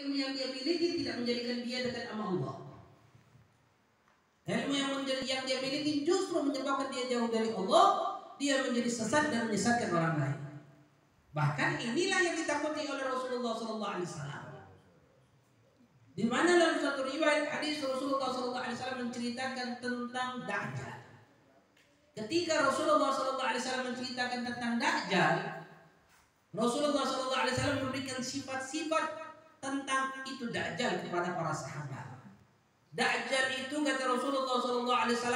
ilmu yang dia miliki tidak menjadikan dia dekat sama Allah. Ilmu yang dia miliki justru menyebabkan dia jauh dari Allah. Dia menjadi sesat dan menyesatkan orang lain. Bahkan inilah yang ditakuti oleh Rasulullah SAW. Di mana dalam satu riwayat hadis Rasulullah SAW menceritakan tentang Dajjal. Ketika Rasulullah SAW menceritakan tentang Dajjal, Rasulullah SAW memberikan sifat-sifat tentang itu Dajjal kepada para sahabat. Dajjal itu kata Rasulullah SAW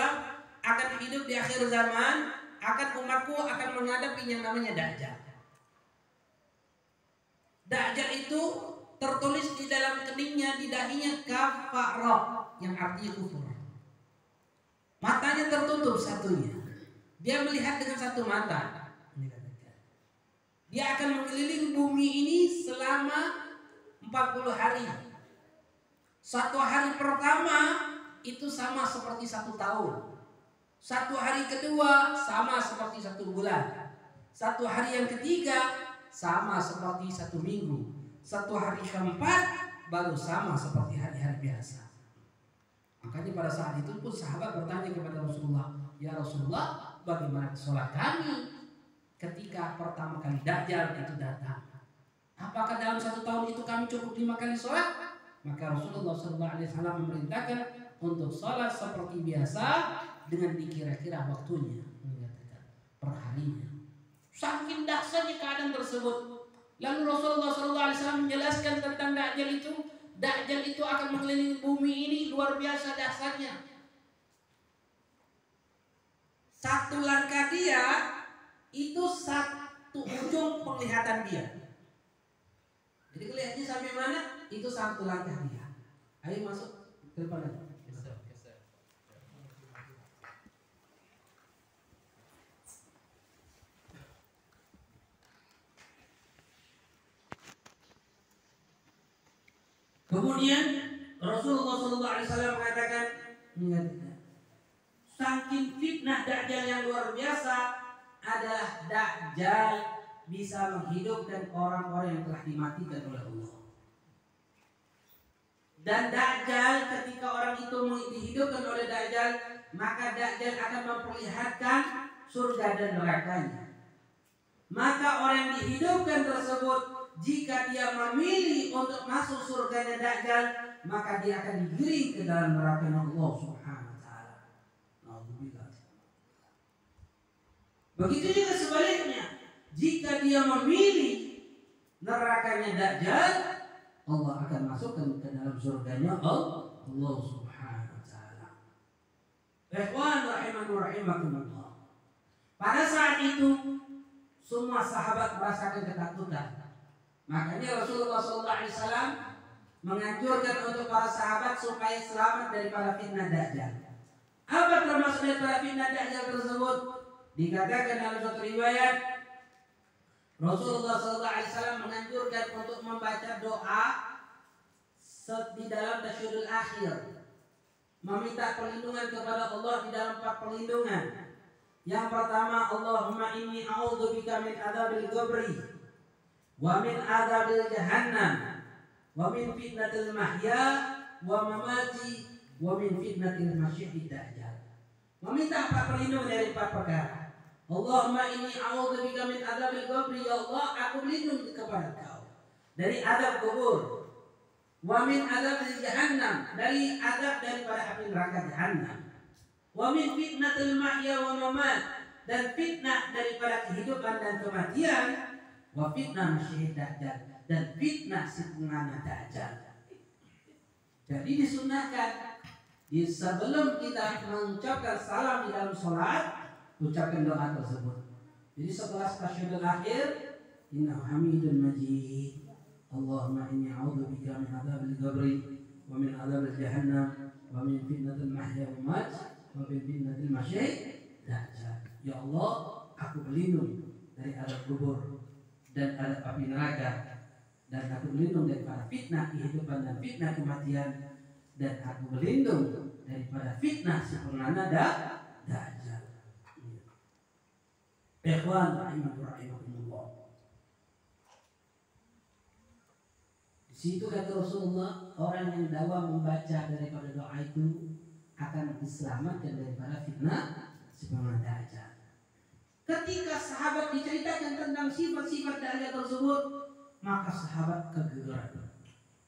akan hidup di akhir zaman, akan umatku akan menghadapi yang namanya Dajjal. Dajjal itu tertulis di dalam keningnya, di dahinya kafarah, yang artinya kufur. Matanya tertutup satunya. Dia melihat dengan satu mata. Dia akan mengelilingi bumi ini selama 40 hari. Satu hari pertama itu sama seperti 1 tahun. Satu hari kedua sama seperti 1 bulan. Satu hari yang ketiga sama seperti 1 minggu. Satu hari keempat baru sama seperti hari-hari biasa. Makanya pada saat itu pun sahabat bertanya kepada Rasulullah, ya Rasulullah, bagaimana sholat kami ketika pertama kali Dajjal itu datang? Apakah dalam 1 tahun itu kami cukup 5 kali sholat? Maka Rasulullah SAW memerintahkan untuk sholat seperti biasa dengan dikira-kira waktunya, per harinya. Saking dahsyatnya keadaan tersebut. Lalu Rasulullah SAW menjelaskan tentang Dajjal itu. Dajjal itu akan mengelilingi bumi ini luar biasa dahsyatnya. Satu langkah dia itu 1 ujung penglihatan dia. Jadi kelihatannya sampai mana? Itu 1 langkah dia. Ayo masuk ke depan lagi. Kemudian Rasulullah SAW mengatakan, saking fitnah Dajjal yang luar biasa adalah Dajjal bisa menghidupkan orang-orang yang telah dimatikan oleh Allah. Dan Dajjal ketika orang itu dihidupkan oleh Dajjal, maka Dajjal akan memperlihatkan surga dan nerakanya. Maka orang yang dihidupkan tersebut, jika dia memilih untuk masuk surganya Dajjal, maka dia akan digiring ke dalam neraka Allah Subhanahu wa taala. Begitu juga sebaliknya, jika dia memilih nerakanya Dajjal, Allah akan masukkan ke dalam surganya Allah Subhanahu wa taala. Ikhwan rahimakumullah. Pada saat itu semua sahabat merasakan ketakutan. Makanya Rasulullah SAW menganjurkan untuk para sahabat supaya selamat daripada fitnah Dajjal. Apa termasuk daripada fitnah Dajjal tersebut? Dikatakan dalam suatu riwayat, Rasulullah SAW menganjurkan untuk membaca doa di dalam tasyahudul akhir, meminta perlindungan kepada Allah di dalam 4 perlindungan. Yang pertama, Allahumma inni a'udzubika min adzabil qabri wa min adzabil jahannam wa min fitnatil mahya wa mamati wa min fitnatil masyihid dajjal. Meminta 4 perlindungan dari 4 perkara. Allahumma inni a'udzubika min adzabil qabri, ya Allah, aku berlindung kepada Engkau dari azab kubur. Wa min adzabil jahannam, dari azab daripada api neraka jahannam. Wa min fitnatil mahya wa mamat, dan fitnah daripada kehidupan dan kematian. Wa fitnah masyihid dajjal, dan fitnah si penganut dajjal. Jadi disunahkan sebelum kita mengucapkan salam di dalam sholat, ucapkan doa tersebut. Jadi setelah tasyahudul akhir, inna hamidun majid, Allahumma inni a'udzubika min adzabil qabri wa min adzabil jahannam wa min fitnatil mahya wa mamat wa min fitnatil masyihid dajjal. Ya Allah, aku berlindung dari azab kubur dan azab api neraka, dan aku berlindung daripada fitnah kehidupan dan fitnah kematian, dan aku berlindung daripada fitnah si penganut dajjal. Ikhwan rahimakumullah. Di Situ kata Rasulullah, orang yang dakwah membaca daripada doa itu akan diselamatkan daripada fitnah Dajjal. Ketika sahabat diceritakan tentang sifat-sifat Dajjal tersebut, maka sahabat kegeeran.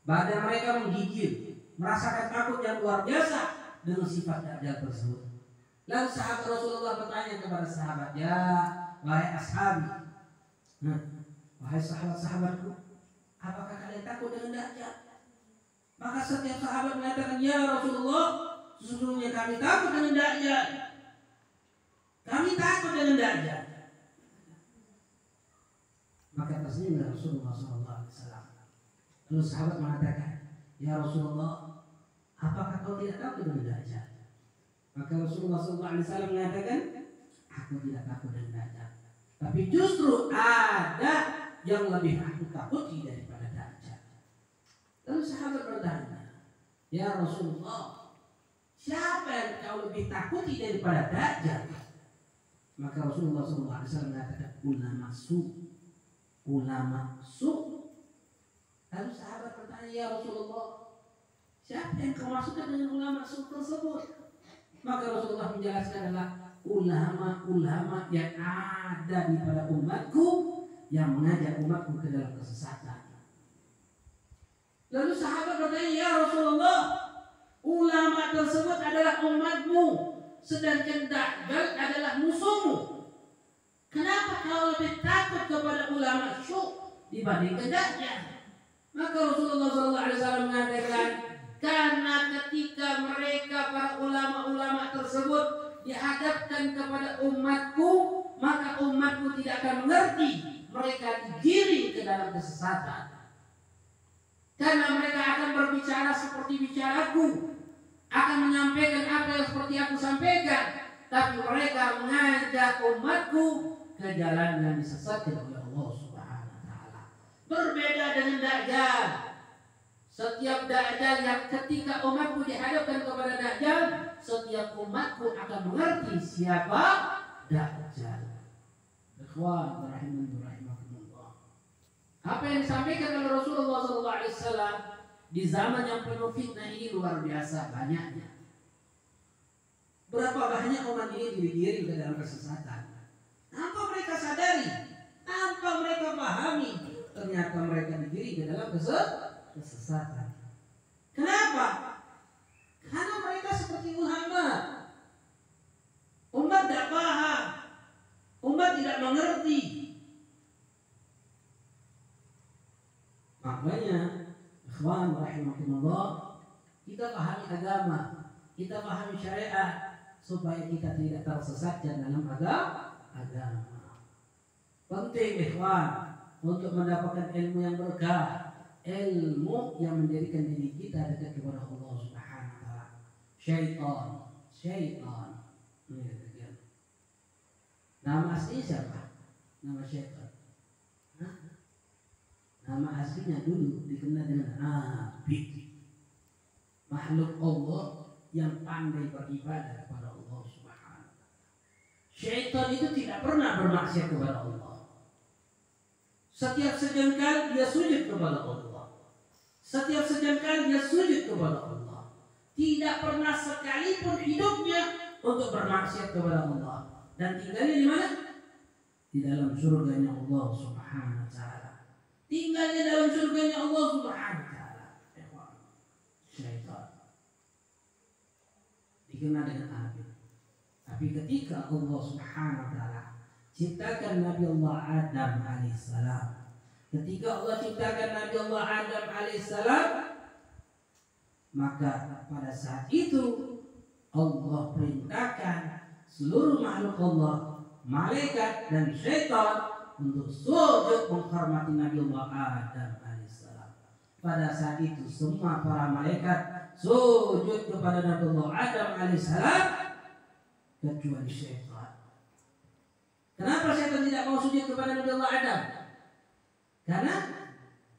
Badan mereka menggigil, merasakan takut yang luar biasa dengan sifat Dajjal tersebut. Lalu sahabat Rasulullah bertanya kepada sahabat, ya wahai ashabi, wahai sahabat-sahabatku, apakah kalian takut dengan Dajjal? Maka setiap sahabat mengatakan, ya Rasulullah, sesungguhnya kami takut dengan Dajjal. Kami takut dengan Dajjal. Maka tersenyumlah Rasulullah SAW. Lalu sahabat mengatakan, ya Rasulullah, apakah kau tidak takut dengan Dajjal? Maka Rasulullah SAW mengatakan, aku tidak takut dengan Dajjal. Tapi justru ada yang lebih aku takuti daripada Dajjal. Lalu sahabat bertanya, ya Rasulullah, siapa yang kau lebih takuti daripada Dajjal? Maka Rasulullah SAW mengatakan, ulama su. Lalu sahabat bertanya, ya Rasulullah, siapa yang kau maksudkan dengan ulama su tersebut? Maka Rasulullah menjelaskan adalah ulama-ulama yang ada di pada umatku, yang mengajak umatku ke dalam kesesatan. Lalu sahabat bertanya, ya Rasulullah, ulama tersebut adalah umatmu, sedangkan Dajjal adalah musuhmu. Kenapa kau lebih takut kepada ulama syuk dibandingkan Dajjal? Maka Rasulullah SAW mengatakan, karena ketika mereka para ulama-ulama tersebut dihadapkan kepada umatku, maka umatku tidak akan mengerti. Mereka digiring ke dalam kesesatan. Karena mereka akan berbicara seperti bicaraku, akan menyampaikan apa yang seperti aku sampaikan, tapi mereka mengajak umatku ke jalan yang disesatkan oleh Allah Subhanahu wa taala. Berbeda dengan Dajjal. Setiap Dajjal yang ketika umatku dihadapkan kepada Dajjal, setiap umatku akan mengerti siapa Dajjal. Ikhwan rahimakumullah. Apa yang disampaikan oleh Rasulullah SAW di zaman yang penuh fitnah ini luar biasa banyaknya. Berapa banyak umat ini digiring ke dalam kesesatan. Tanpa mereka sadari, tanpa mereka pahami, ternyata mereka digiring ke dalam kesesatan. Kenapa? Karena mereka seperti Muhammad. Umat tidak paham, umat tidak mengerti. Makanya, ikhwan rahimakumullah, kita pahami agama, kita pahami syariat, supaya kita tidak tersesatkan dalam agama. Penting ikhwan untuk mendapatkan ilmu yang berkah, ilmu yang menjadikan diri kita dekat kepada Allah Subhanahu wa taala. Syaitan. Nama aslinya siapa? Nama syaitan. Nama aslinya dulu dikenal dengan Abid, makhluk Allah yang pandai beribadah kepada Allah Subhanahu wa taala. Syaitan itu tidak pernah bermaksiat kepada Allah. Setiap sejengkal dia sujud kepada Allah. Setiap sejengkal dia sujud kepada Allah. Tidak pernah sekalipun hidupnya untuk bermaksiat kepada Allah. Dan tinggalnya di mana? Di dalam surganya Allah Subhanahu wa taala. Tinggalnya dalam surganya Allah Subhanahu wa taala. Syaitan dikenal dengan Abid. Tapi ketika Allah Subhanahu wa taala ciptakan Nabi Allah Adam alaihissalam, ketika Allah ciptakan Nabi Allah Adam alaihissalam, maka pada saat itu Allah perintahkan seluruh makhluk Allah, malaikat dan syaitan untuk sujud menghormati Nabi Allah Adam alaihissalam. Pada saat itu semua para malaikat sujud kepada Nabi Allah Adam alaihissalam kecuali syaitan. Kenapa syaitan tidak mau sujud kepada Nabi Allah Adam? Karena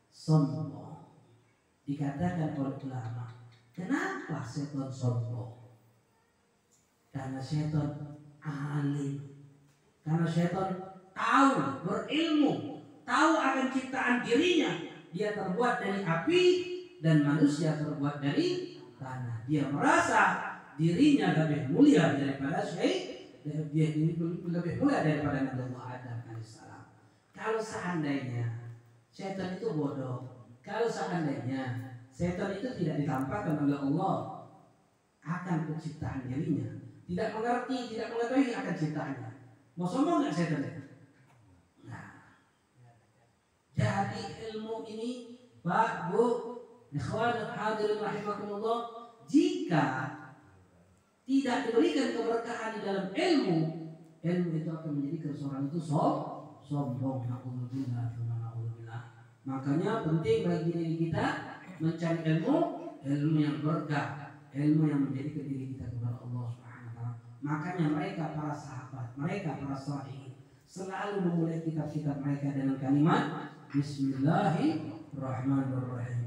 sombong. Dikatakan oleh ulama, kenapa syaitan sombong? Karena syaitan alim. Karena syaitan tahu, berilmu, tahu akan ciptaan dirinya, dia terbuat dari api dan manusia terbuat dari tanah. Dia merasa dirinya lebih mulia daripada dia lebih mulia daripada Nabi Allah Adam alaihissalam. Kalau seandainya setan itu bodoh, kalau seandainya setan itu tidak ditampakkan oleh Allah akan penciptaan dirinya, tidak mengerti, tidak mengetahui akan ciptaannya, mau sombong nggak setan itu? Nah, jadi ilmu ini Pak, Bu, ikhwan hadirin rahimakumullah, jika tidak diberikan keberkahan di dalam ilmu itu akan menjadikan seorang itu sombong. Na'udzubillah. Makanya penting bagi diri kita mencari ilmu yang berkah, ilmu yang menjadikan diri kita kepada Allah Subhanahu wa taala. Makanya mereka para sahabat, mereka para salihin selalu memulai kitab-kitab mereka dengan kalimat Bismillahirrahmanirrahim.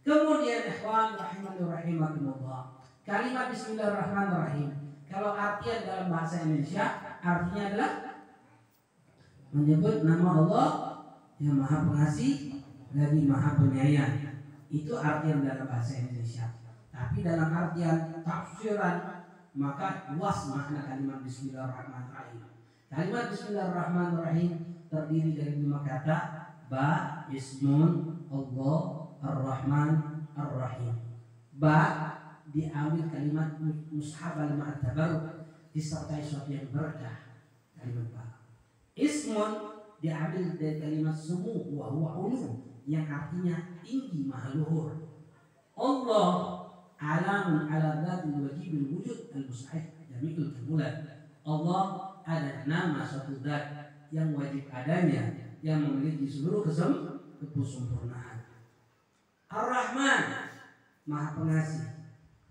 Kemudian ikhwan rahimakumullah, kalimat Bismillahirrahmanirrahim kalau artian dalam bahasa Indonesia artinya adalah menyebut nama Allah yang Maha Pengasih lagi Maha Penyayang. Itu artian dalam bahasa Indonesia. Tapi dalam artian tafsiran maka luas makna kalimat Bismillahirrahmanirrahim. Kalimat Bismillahirrahmanirrahim terdiri dari 5 kata: Ba, Ismun, Allah, Ar-Rahman, Ar-Rahim. Ba diambil kalimat mushaf al-ma'tabar disertai sesuatu yang berkah, kalimat ba. Ismun diambil dari kalimat sumu wa huwa ulu yang artinya tinggi, maha luhur. Allah alamun ala dzatil wajibil wujud al-mustahil jami'ul kamulat. Allah ada nama suatu zat yang wajib adanya, yang memiliki seluruh kesempurnaan. Ar-Rahman Maha Pengasih,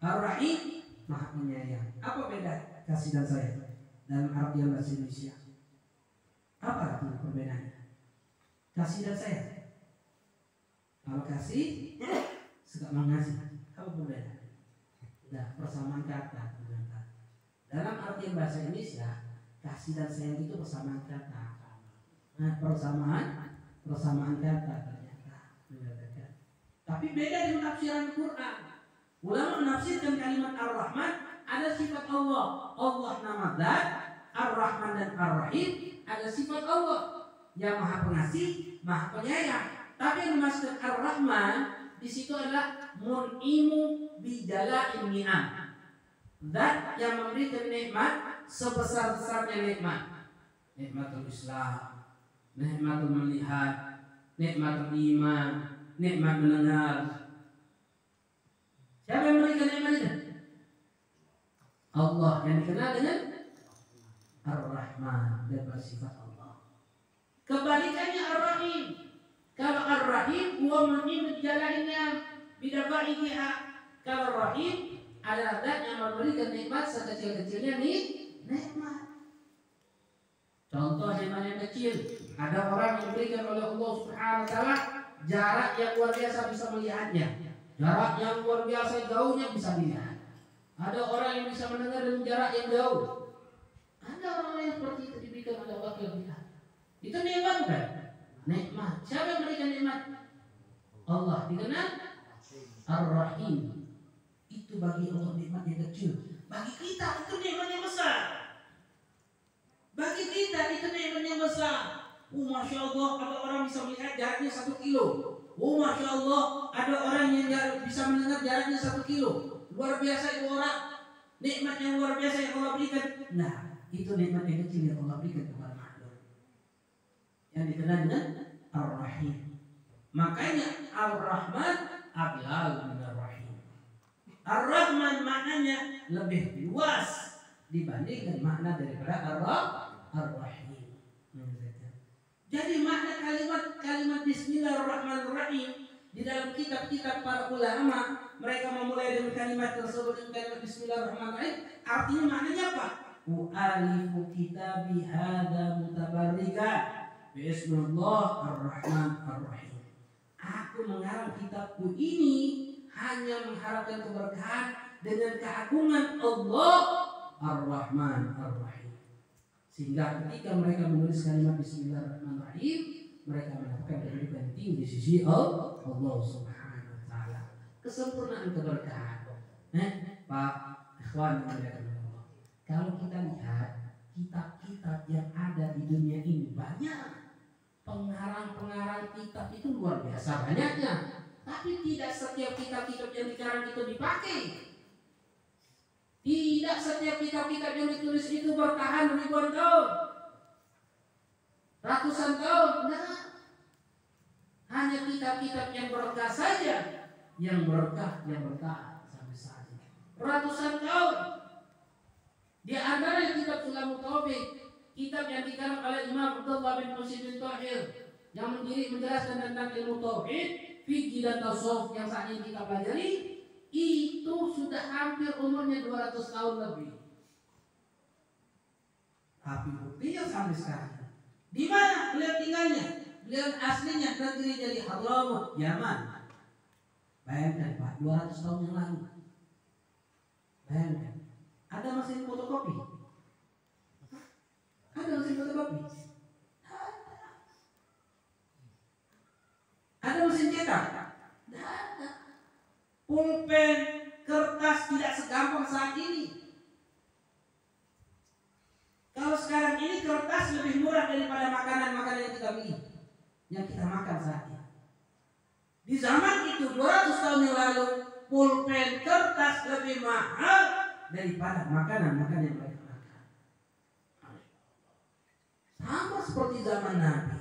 Ar-Rahim Maha Penyayang. Apa beda kasih dan sayang dalam artian bahasa Indonesia? Apa arti perbedaannya? Kasih dan sayang. Kalau kasih suka mengasihi, apa perbedaan? Nah, persamaan kata. Dalam artian bahasa Indonesia, kasih dan sayang itu persamaan kata. Nah, persamaan kata ternyata. Tapi beda dengan tafsiran Quran. Ulama menafsirkan kalimat Ar-Rahman ada sifat Allah. Allah nama zat, Ar-Rahman dan Ar-Rahim ada sifat Allah yang Maha Pengasih, Maha Penyayang. Tapi yang dimaksud Ar-Rahman di situ adalah mun'imu bijala'in ni'am. Zat yang memberikan nikmat sebesar-besarnya nikmat. Nikmatul Islam, nikmatul melihat, nikmatul iman, nikmat mendengar. Siapa yang memberikan nikmat itu? Allah yang dikenal dengan Ar-Rahman dan bersifat Allah. Kebalikannya Ar-Rahim. Kalau Ar-Rahim huwa mun'im bijala'innya bidafaiha. Kalau Rahim adalah zat yang memberikan nikmat sekecil-kecilnya nikmat. Contoh nikmat yang kecil, ada orang yang diberikan oleh Allah Subhanahu wa taala jarak yang luar biasa bisa melihatnya. Jarak yang luar biasa jauhnya bisa dilihat. Ada orang yang bisa mendengar dengan jarak yang jauh. Ada orang yang seperti itu diberikan oleh Allah kelebihan. Itu nikmat bukan? Nikmat. Siapa yang memberikan nikmat? Allah. Dikenal Ar-Rahim. Itu bagi Allah nikmat yang kecil. Bagi kita itu nikmat yang besar. Bagi kita itu nikmat yang besar. Masya Allah, ada orang bisa melihat jaraknya 1 kilo. Masya Allah, ada orang yang bisa mendengar jaraknya 1 kilo. Luar biasa itu orang. Nikmat yang luar biasa yang Allah berikan. Nah, itu nikmat yang kecil yang Allah berikan kepada makhluk. Yang dikenal dengan Ar-Rahim. Makanya Ar-Rahman ablal min Ar-Rahim. Ar-Rahman maknanya lebih luas dibandingkan makna daripada Ar-Rahim. Jadi makna kalimat Bismillahirrahmanirrahim di dalam kitab-kitab para ulama, mereka memulai dengan kalimat tersebut dengan kalimat Bismillahirrahmanirrahim. Artinya maknanya apa? U'alifu kitabi hadza mutabarrika bismillah ar-Rahman ar-Rahim. Aku mengarang kitabku ini hanya mengharapkan keberkahan dengan keagungan Allah Ar-Rahman Ar-Rahim. Sehingga ketika mereka menulis kalimat Bismillahirrahmanirrahim, mereka mendapatkan kehidupan tinggi di sisi Allah Subhanahu wa taala. Kesempurnaan keberkahan. Pak ikhwan yang Allah. Kalau kita lihat kitab-kitab yang ada di dunia ini banyak. Pengarang-pengarang kitab itu luar biasa banyaknya. Tapi tidak setiap kitab-kitab yang dikarang itu dipakai. Tidak setiap kitab-kitab yang ditulis itu bertahan ribuan tahun, ratusan tahun. Nah, hanya kitab-kitab yang berkah saja, yang berkah sampai saat ini. Ratusan tahun. Di antara kitab Sulamut Taufik, kitab yang dikarang oleh Imam Abdullah bin Musid bin Tahir yang menjelaskan tentang ilmu tauhid, fikih dan tasawuf yang saat ini kita pelajari, itu sudah hampir umurnya 200 tahun lebih. Tapi buktinya sampai sekarang. Di mana beliau tinggalnya? Beliau aslinya negeri dari Hadramaut, Yaman. Bayangkan Pak, 200 tahun yang lalu. Bayangkan. Ada mesin fotokopi? Ada mesin fotokopi? Ada mesin cetak? Ada. Pulpen, kertas tidak segampang saat ini. Kalau sekarang ini kertas lebih murah daripada makanan-makanan yang kita beli, yang kita makan saat ini. Di zaman itu 200 tahun yang lalu, pulpen, kertas lebih mahal daripada makanan-makanan yang mereka makan. Sama seperti zaman Nabi.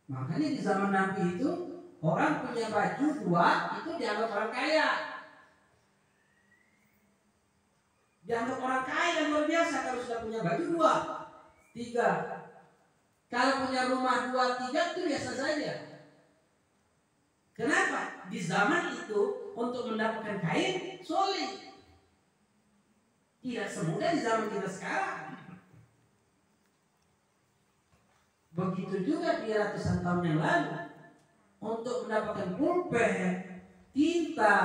Makanya di zaman Nabi itu orang punya baju 2 itu dianggap orang kaya. Dianggap orang kaya yang luar biasa kalau sudah punya baju 2, 3. Kalau punya rumah 2, 3 itu biasa saja. Kenapa? Di zaman itu untuk mendapatkan kain sulit. Tidak semudah di zaman kita sekarang. Begitu juga di ratusan tahun yang lalu. Untuk mendapatkan pulpen, tinta,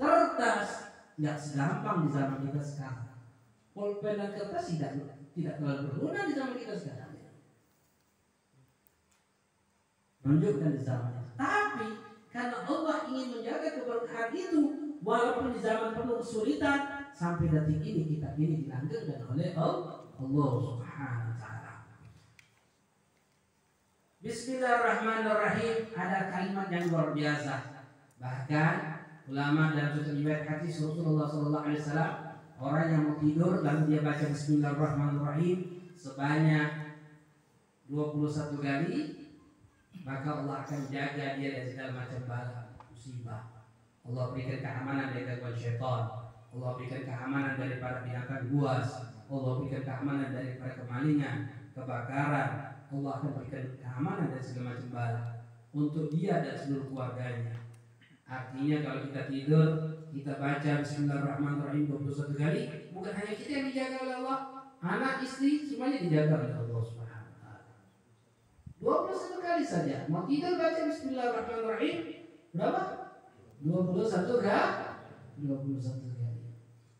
kertas, tidak segampang di zaman kita sekarang. Pulpen dan kertas tidak terlalu berguna di zaman kita sekarang. Menunjukkan di zaman itu. Tapi karena Allah ingin menjaga keberkahan itu, walaupun di zaman penuh kesulitan, sampai detik ini kitab ini dilanggengkan oleh Allah Subhanahu wa taala. Bismillahirrahmanirrahim. Ada kalimat yang luar biasa. Bahkan ulama dalam suatu riwayat hadis Rasulullah sallallahu alaihi wasallam, orang yang mau tidur lalu dia baca Bismillahirrahmanirrahim sebanyak 21 kali, maka Allah akan jaga dia dari segala macam bala musibah. Allah berikan keamanan dari gangguan syaitan. Allah berikan keamanan daripada binatang buas. Allah berikan keamanan daripada kemalingan, kebakaran. Allah akan berikan keamanan dari segala macam bala untuk dia dan seluruh keluarganya. Artinya kalau kita tidur, kita baca Bismillahirrahmanirrahim 21 kali, bukan hanya kita yang dijaga oleh Allah, anak, istri, semuanya dijaga oleh Allah Subhanahu wa taala. 21 kali saja. Mau tidur baca Bismillahirrahmanirrahim berapa? 21 kali. 21 kali.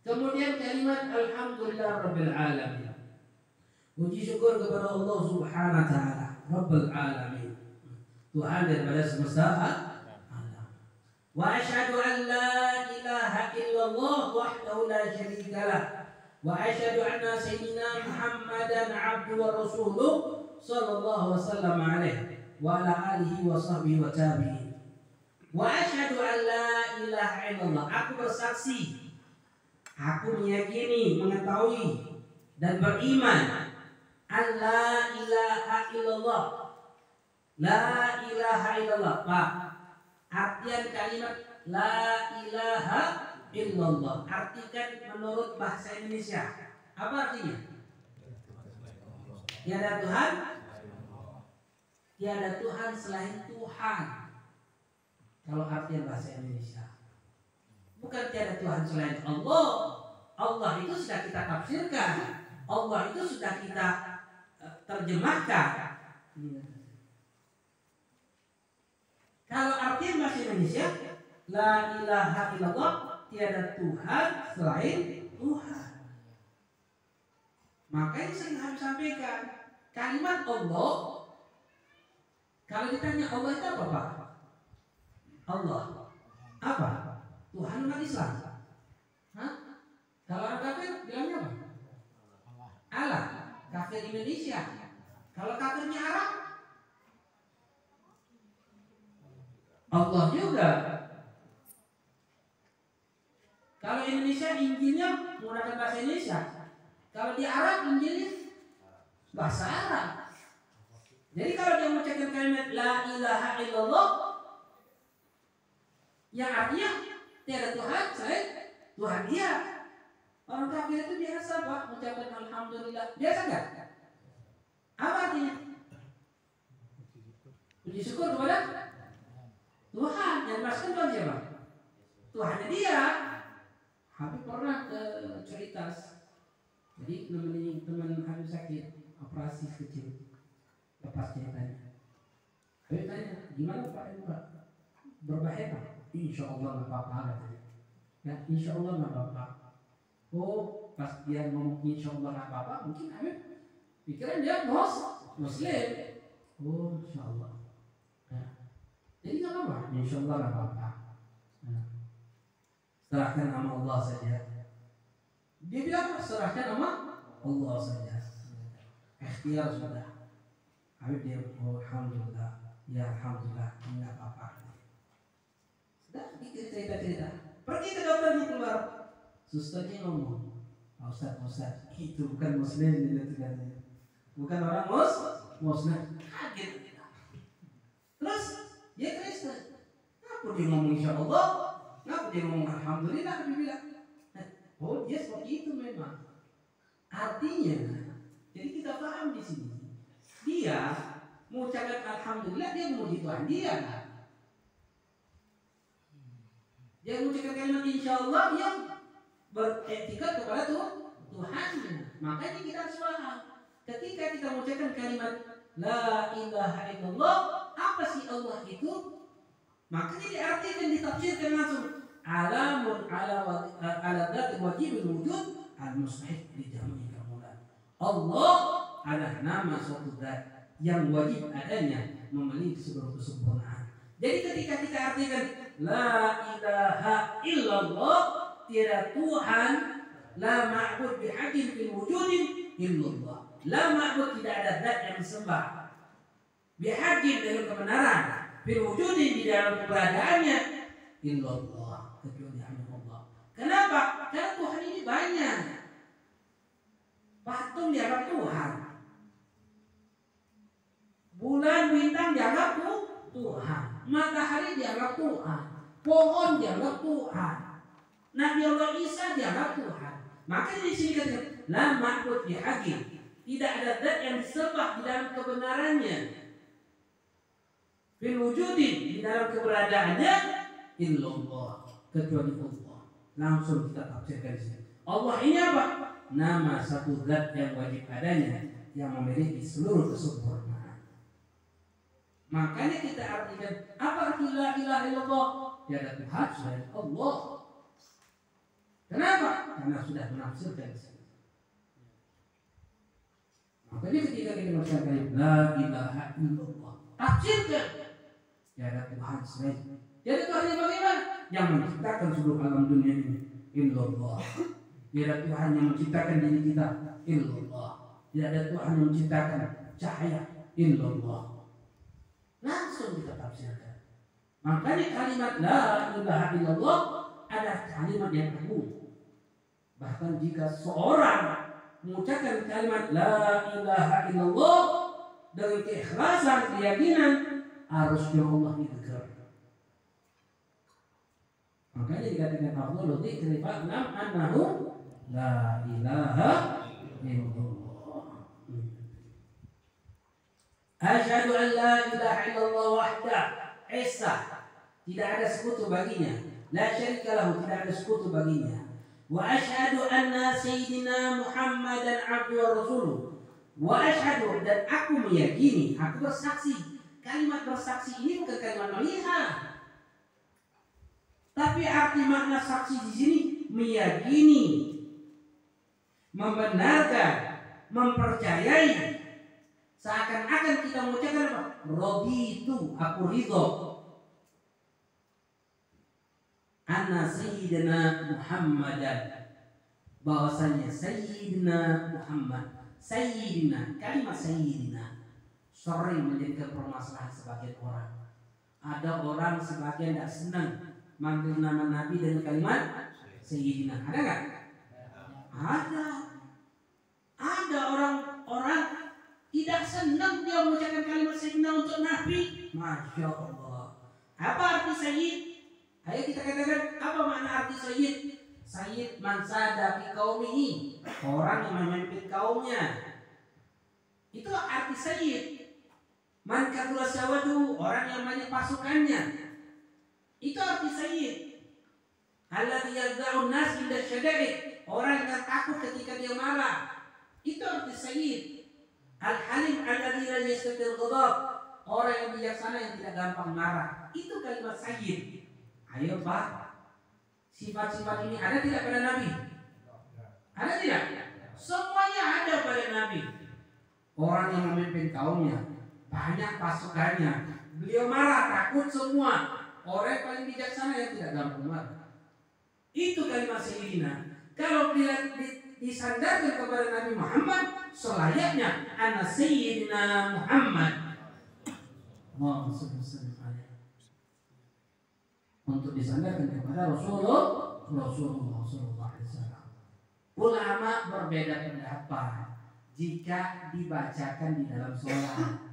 Kemudian kalimat Alhamdulillahirabbil alamin. Puji syukur kepada Allah Subhanahu wa taala, Rabbul alamin. Tuhan daripada semesta alam. Wa asyhadu an la ilaha illallah wahdahu la syarika lah. Wa asyhadu anna sayyidina Muhammadan abduhu wa rasuluh sallallahu wasallam alaihi wa ala alihi wa sahbihi wa tabi'in. Wa asyhadu an la ilaha illallah. Aku bersaksi, aku meyakini, mengetahui dan beriman an la ilaha illallah. La ilaha illallah. Pak, artian kalimat la ilaha illallah, artikan menurut bahasa Indonesia. Apa artinya? Tiada Tuhan, tiada Tuhan selain Tuhan. Kalau artian bahasa Indonesia, bukan tiada Tuhan selain Allah. Allah itu sudah kita tafsirkan, Allah itu sudah kita terjemahkan. Kalau artian bahasa Indonesia, la ilaha illallah, tiada Tuhan selain Tuhan. Makanya saya harus sampaikan kalimat Allah Kalau ditanya Allah itu apa Pak? Allah apa? Tuhan umat Islam. Hah? Kalau orang kafir bilangnya apa? Allah. Kafir Indonesia. Kalau kafirnya Arab, Allah juga. Kalau Indonesia Injilnya menggunakan bahasa Indonesia. Kalau di Arab Injilnya bahasa Arab. Jadi kalau dia mengucapkan kalimat la ilaha illallah, yang artinya tiada Tuhan selain Tuhan dia. Orang kafir itu biasa Pak mengucapkan alhamdulillah. Biasa enggak? Apa artinya? Puji syukur kepada Tuhan. Yang dimaksudkan Tuhan siapa? Tuhannya dia. Habib pernah ke Ceritas. Jadi nemenin teman Habib sakit operasi kecil. Lepas ceritanya. Habib tanya, gimana Pak? Berbahaya Pak? Insya Allah nggak apa-apa katanya. Ya, insya Allah nggak apa-apa. Oh, pas dia ngomong insya Allah nggak apa-apa, mungkin Habib pikiran dia Muslim. Oh, insya Allah. Nah, jadi nggak apa-apa. Insya Allah nggak apa-apa. Nah, serahkan nama Allah saja. Dia bilang serahkan nama Allah saja. Ikhtiar sudah. Habib dia, oh, alhamdulillah. Ya alhamdulillah, nggak apa-apa. Sudah, cerita-cerita. Pergi ke dokternya keluar. Susternya ngomong, Ustaz, itu bukan Muslim itu katanya. Bukan orang Muslim. Kaget. Terus dia Kristen. Kenapa dia ngomong insya Allah? Kenapa dia ngomong alhamdulillah? Dia bilang, oh dia seperti itu memang. Artinya, jadi kita paham di sini. Dia mengucapkan alhamdulillah, dia memuji Tuhan dia. Dia mengucapkan kalimat insya Allah, dia beretikat kepada Tuhannya. Makanya kita harus paham. Ketika kita mengucapkan kalimat la ilaha illallah, apa sih Allah itu? Makanya diartikan, ditafsirkan langsung. Alamun ala dzat wajibul wujud al-mustahik li jami'i kamulat. Allah adalah nama suatu zat yang wajib adanya, memiliki seluruh kesempurnaan. Jadi ketika kita artikan la ilaha illallah, tiada Tuhan, la ma'bud bihaqqin fil wujudin illallah. La ma'bud, tidak ada zat yang disembah bihaqqin dengan kebenaran, fil wujudin di dalam keberadaannya, illallah, kecuali hanya Allah. Kenapa? Karena Tuhan ini banyak. Patung dianggap Tuhan. Bulan bintang dianggap Tuhan. Matahari dianggap Tuhan. Pohon dianggap Tuhan. Nabi Allah Isa dianggap Tuhan. Maka di sini kata la ma'bud bihaqqin, tidak ada zat yang disembah di dalam kebenarannya, fil wujudin, di dalam keberadaannya, illallah, kecuali Allah. Langsung kita tafsirkan di sini. Allah ini apa? Nama satu zat yang wajib adanya, yang memiliki seluruh kesempurnaan. Makanya kita artikan apa arti la ilaha illallah? Tiada Tuhan selain Allah. Kenapa? Karena sudah menafsirkan di sini. Makanya ketika kita mengucapkan la ilaha illallah, tafsirkan. Tiada Tuhan selain. Tiada Tuhan yang bagaimana? Yang menciptakan seluruh alam dunia ini. Illallah. Tiada Tuhan yang menciptakan diri kita. Illallah. Tiada Tuhan yang menciptakan cahaya. Illallah. Langsung kita tafsirkan. Makanya kalimat la ilaha illallah adalah kalimat yang agung. Bahkan jika seorang mengucapkan kalimat la ilaha illallah dengan keikhlasan, keyakinan, arusnya Allah digegar. Makanya dikatakan afdhalul dzikri fa'lam annahu la ilaha illallah. Asyhadu an la ilaha illallah wahdah, esa, tidak ada sekutu baginya, la syarika lahu, tidak ada sekutu baginya. Wa asyhadu anna sayyidina Muhammadan abduhu wa rasuluh. Wa asyhadu, dan aku meyakini, aku bersaksi. Kalimat bersaksi ini bukan kalimat melihat, tapi arti makna saksi di sini meyakini, membenarkan, mempercayai Seakan-akan kita mengucapkan apa? Raditu, aku ridho. Anna Sayyidina Muhammadan, bahwasanya Sayyidina Muhammad, Sayyidina, kalimat Sayyidina sering menjadikan permasalahan sebagian orang. Ada orang sebagian tidak senang manggil nama Nabi dengan kalimat Sayyidina. Ada nggak? Ada. Ada orang-orang tidak senang dia mengucapkan kalimat Sayyidina untuk Nabi. Masya Allah. Apa arti Sayyid? Ayo kita katakan apa makna arti Sayyid? Sayyid man sada fi qaumihi, orang yang memimpin kaumnya. Itu arti Sayyid. Man kathura sawadu, orang yang banyak pasukannya. Itu arti Sayyid. Alladzi yadza'un nas inda syada'id, orang yang takut ketika dia marah. Itu arti Sayyid. Al-halim alladzi la yastatil ghadab, orang yang bijaksana yang tidak gampang marah. Itu kalimat Sayyid. Ayo Pak, sifat-sifat ini ada tidak pada Nabi? Ada tidak? Semuanya ada pada Nabi. Orang yang memimpin kaumnya, banyak pasukannya, beliau marah, takut semua. Orang yang paling bijaksana yang tidak gampang marah. Itu kalimat Sayyidina. Kalau dia disandarkan kepada Nabi Muhammad, selayaknya ana Sayyidina Muhammad. Allahumma shalli alaihi, untuk disandarkan kepada Rasulullah sallallahu alaihi wasallam. Ulama berbeda pendapat jika dibacakan di dalam sholat.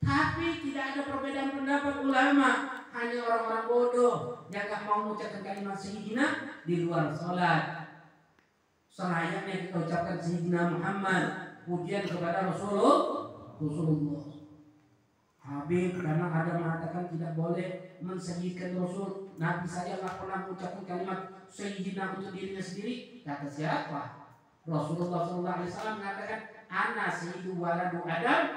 Tapi tidak ada perbedaan pendapat ulama. Hanya orang-orang bodoh yang gak mau mengucapkan kalimat Sayyidina di luar sholat. Selayaknya kita ucapkan Sayyidina Muhammad, pujian kepada Rasulullah. Habib karena ada mengatakan tidak boleh mensayyidkan Rasul. Nabi saja gak pernah mengucapkan kalimat Sayyidina untuk dirinya sendiri. Kata siapa? Rasulullah SAW mengatakan, ana sayyidu waladu Adam